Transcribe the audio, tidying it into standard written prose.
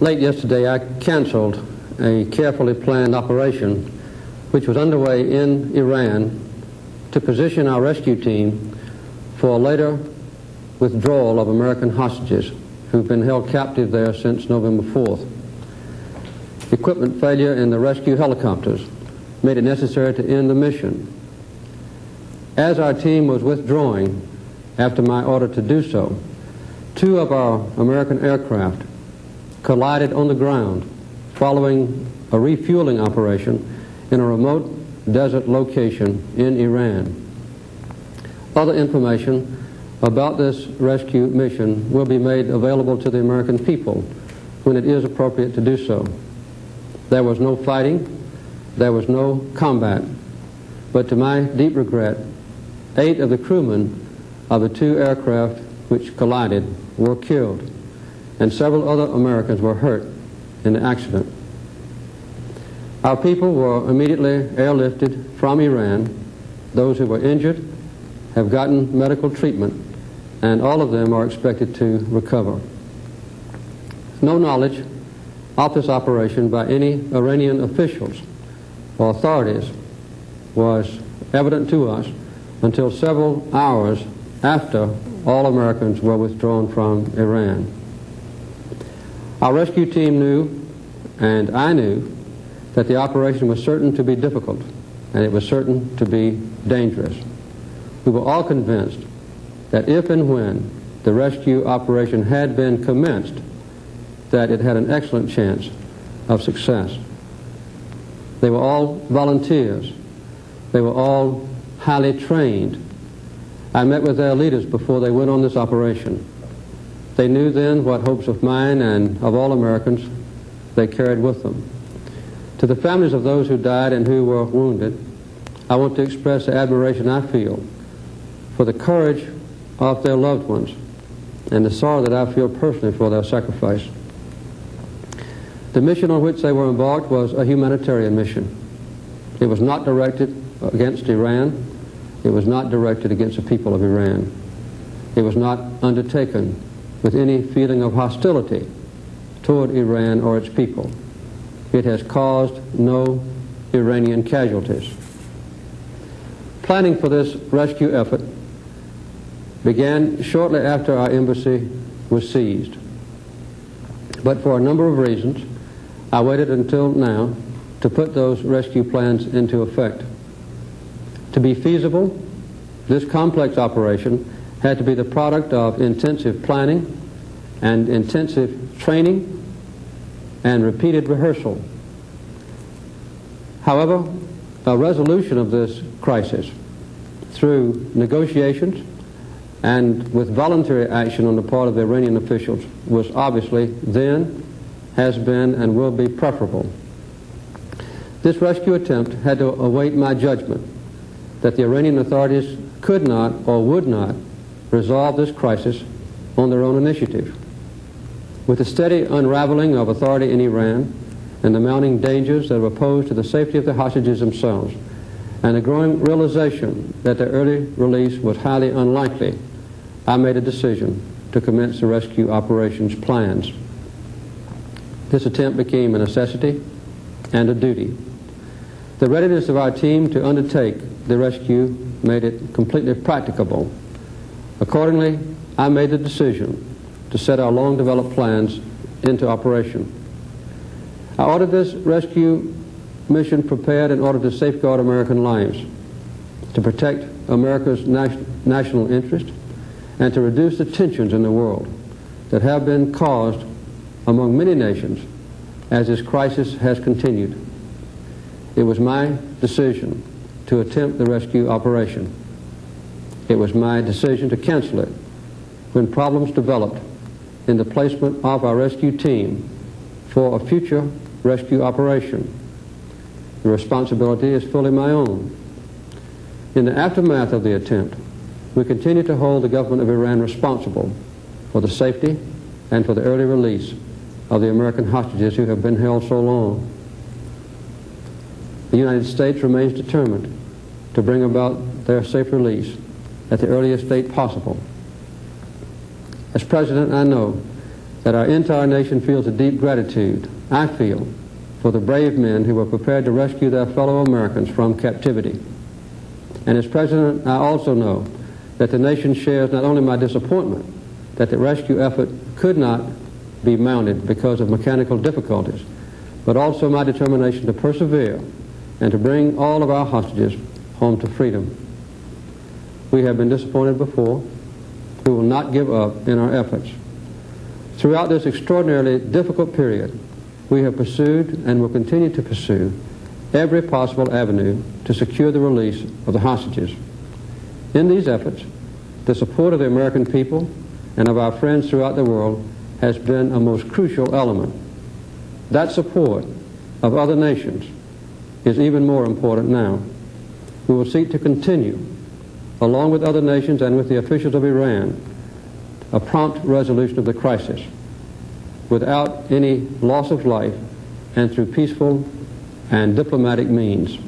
Late yesterday, I canceled a carefully planned operation which was underway in Iran to position our rescue team for a later withdrawal of American hostages who've been held captive there since November 4th. Equipment failure in the rescue helicopters made it necessary to end the mission. As our team was withdrawing after my order to do so, two of our American aircraft collided on the ground following a refueling operation in a remote desert location in Iran. Other information about this rescue mission will be made available to the American people when it is appropriate to do so. There was no fighting, there was no combat, but to my deep regret, 8 of the crewmen of the 2 aircraft which collided were killed, and several other Americans were hurt in the accident. Our people were immediately airlifted from Iran. Those who were injured have gotten medical treatment, and all of them are expected to recover. No knowledge of this operation by any Iranian officials or authorities was evident to us until several hours after all Americans were withdrawn from Iran. Our rescue team knew, and I knew, that the operation was certain to be difficult, and it was certain to be dangerous. We were all convinced that if and when the rescue operation had been commenced, that it had an excellent chance of success. They were all volunteers. They were all highly trained. I met with their leaders before they went on this operation. They knew then what hopes of mine and of all Americans they carried with them. To the families of those who died and who were wounded, I want to express the admiration I feel for the courage of their loved ones and the sorrow that I feel personally for their sacrifice. The mission on which they were embarked was a humanitarian mission. It was not directed against Iran. It was not directed against the people of Iran. It was not undertaken with any feeling of hostility toward Iran or its people. It has caused no Iranian casualties. Planning for this rescue effort began shortly after our embassy was seized. But for a number of reasons, I waited until now to put those rescue plans into effect. To be feasible, this complex operation had to be the product of intensive planning and intensive training and repeated rehearsal. However, a resolution of this crisis through negotiations and with voluntary action on the part of the Iranian officials was obviously then, has been, and will be preferable. This rescue attempt had to await my judgment that the Iranian authorities could not or would not resolve this crisis on their own initiative. With the steady unraveling of authority in Iran and the mounting dangers that were posed to the safety of the hostages themselves, and the growing realization that their early release was highly unlikely, I made a decision to commence the rescue operations plans. This attempt became a necessity and a duty. The readiness of our team to undertake the rescue made it completely practicable. Accordingly, I made the decision to set our long-developed plans into operation. I ordered this rescue mission prepared in order to safeguard American lives, to protect America's national interest, and to reduce the tensions in the world that have been caused among many nations as this crisis has continued. It was my decision to attempt the rescue operation. It was my decision to cancel it when problems developed in the placement of our rescue team for a future rescue operation. The responsibility is fully my own. In the aftermath of the attempt, we continue to hold the government of Iran responsible for the safety and for the early release of the American hostages who have been held so long. The United States remains determined to bring about their safe release at the earliest date possible. As President, I know that our entire nation feels a deep gratitude, I feel, for the brave men who were prepared to rescue their fellow Americans from captivity. And as President, I also know that the nation shares not only my disappointment that the rescue effort could not be mounted because of mechanical difficulties, but also my determination to persevere and to bring all of our hostages home to freedom. We have been disappointed before. We will not give up in our efforts. Throughout this extraordinarily difficult period, we have pursued and will continue to pursue every possible avenue to secure the release of the hostages. In these efforts, the support of the American people and of our friends throughout the world has been a most crucial element. That support of other nations is even more important now. We will seek to continue, along with other nations and with the officials of Iran, a prompt resolution of the crisis without any loss of life and through peaceful and diplomatic means.